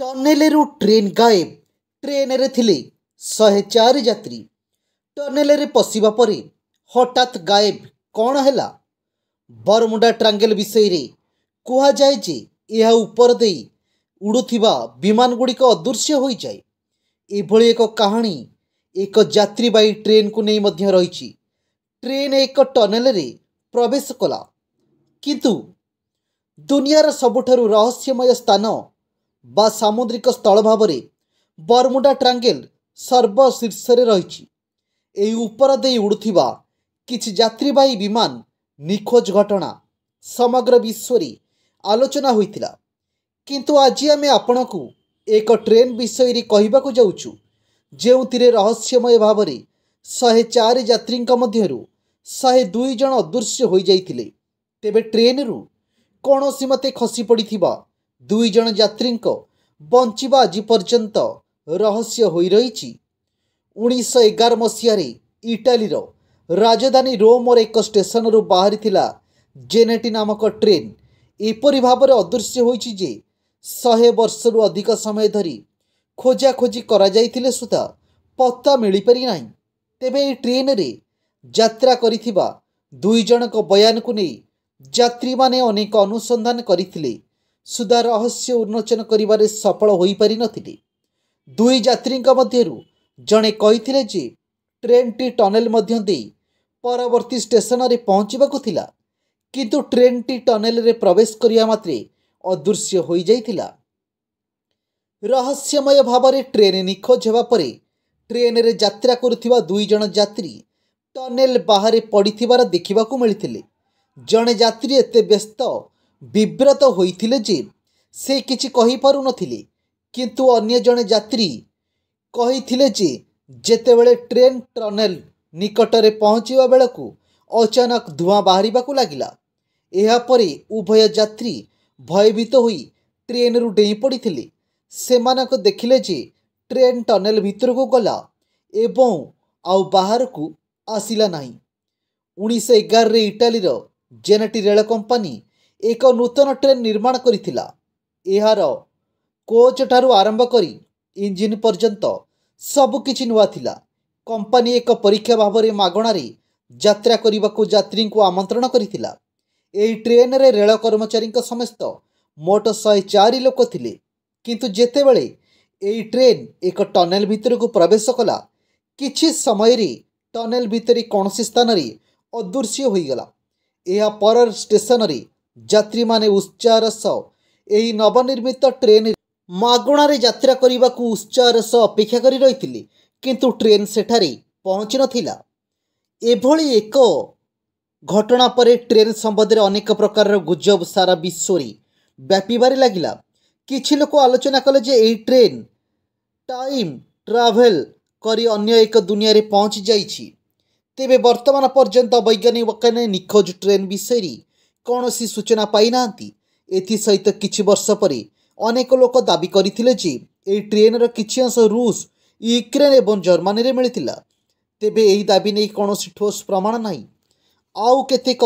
टनेलरू train गायब। Train रे थिले 104 यात्री। टनेल रे पशिबा परे हठात गायब कौन हैला? बरमुडा ट्रांगेल विषय रे कुहा जाए जे यह ऊपर दे उड़ुथिबा विमान गुड़िक अदृश्य हो जाए। एभली एक कहानी एक यात्रीवाही ट्रेन को नहीं मध्य रही। ट्रेन एक टनेल रे प्रवेश कला, किंतु दुनियार सबुठारु रहस्यमय स्थान बा सामुद्रिक स्थल भाव में बरमुडा ट्रांगेल सर्वशीर्ष रही। एही उपर दे उड़ुथिबा किछि यात्रीवाही विमान निखोज घटना समग्र विश्व रे आलोचना होइतिला। किंतु आज आमे आपणकु एक ट्रेन विषय रे कहिबाकु जाउछु जेउथिरे रहस्यमय भाव में 104 यात्री मध्यरु 102 जन अदृश्य हो जाइतिले। तेबे ट्रेन रु कौनसी मते खसी पड़िथिबा 2 जन यात्री बंचिबा आज पर्यंत रहस्य होई रही। 1911 मसीह इटाली राजधानी रोमर एक स्टेशन रु बाहरी जेनेटी नामक ट्रेन एपरी भाव में अदृश्य होइछि जे 100 वर्ष रु अधिक समय धरी खोजाखोजी करा जाइतिले सुधा पत्ता मिल पारि नाही। तेबे ए ट्रेन रे यात्रा करिथिबा 2 जनक बयान को नहीं यात्री माने अनेक अनुसंधान करथिले सुधा रहस्य उन्मोचन करिबारे सफल होई पारि नथिले। 2 यात्री मध्यरु जणे कहिथिले जे ट्रेन टी टनेल मध्य दे परवर्ती स्टेशन रे पहुंचबाकू थिला, किंतु ट्रेन टी टनेल रे प्रवेश करिया मात्रे अदृश्य होई जाइथिला। रहस्यमय भाव में ट्रेन निखोज हेबा परे ट्रेन रे यात्रा करुथिबा 2 जन यात्री टनेल बाहर पड़िथिबार देखिबाकू मिलिथिले। जणे यात्री एते व्यस्त विव्रत होइथिले जे से किछि कहि पारु नथिले, किंतु अन्य जणे यात्री कहिथिले जे जेतेबेले ट्रेन टनेल निकटरे पहुंचीबा बेलकू अचानक धुआं बाहरिबाकू लागिला। एहा परे उभय यात्री भयभीत होई ट्रेन रु डेई पड़िथिले। सेमानक देखिले जे ट्रेन टनेल भितर को गला एवं आउ बाहर को आसिला नाही। 1911 रे इटाली जेनेटी रेल कंपानी एक नूतन ट्रेन निर्माण करिथिला। एहार कोच ठारू आरंभ करी इंजिन पर्यंत सबकिछि नुआ थिला। कंपानी एक परीक्षा भाव में मागणारे यात्रा करने यात्री को आमंत्रण करिथिला। एही ट्रेन रे रेल कर्मचारी समस्त मोट 104 लोक थिले, किंतु जेतेबेले एही ट्रेन एक टनेल भितर को प्रवेश कला किछि समय रे टनेल भितर कौनसी स्थान रे अदृश्य होईगला। एहा पर स्टेशन रे यात्री माने उत्साहर सह एही नवनिर्मित ट्रेन मागणारे यात्रा करने को उत्साहर सह अपेक्षा करी रहिथिले, किंतु ट्रेन सेठारे पहुंची नथिला। एभली एक घटना पर ट्रेन संबंध में अनेक प्रकार गुजब सारा विश्व रे व्यापीबारे लागिला। किछि लोक आलोचना कले जे एही ट्रेन टाइम ट्रावेल करी अन्य एक दुनिया रे पहुंची जाइछि। तेबे वर्तमान पर्यंत वैज्ञानिक निखोज ट्रेन विषय रे कौनसी सूचना पाई नांती। एथि सहित किछि वर्ष परे अनेक लोक दाबी करथिले जे एही ट्रेन र किछि अंश रूस, यूक्रेन एवं जर्मनी रे मिलिथिला। तेबे एही दाबी नै कौनसी ठोस प्रमाण नाही। आउ केतेक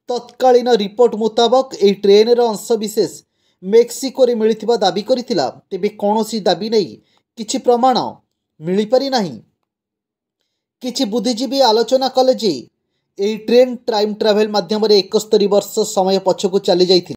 तत्कालीन रिपोर्ट मुताबक एही ट्रेन र अंश विशेष मेक्सिको रे मिलिथिबा दाबी करथिला। तेबे कौनसी दाबी नै किछि प्रमाण मिली पारि नाही। किछि बुद्धिजीवी आलोचना कले जे एही ट्रेन टाइम ट्रावेल माध्यम 71 वर्ष समय पछकू चली जाइथिला।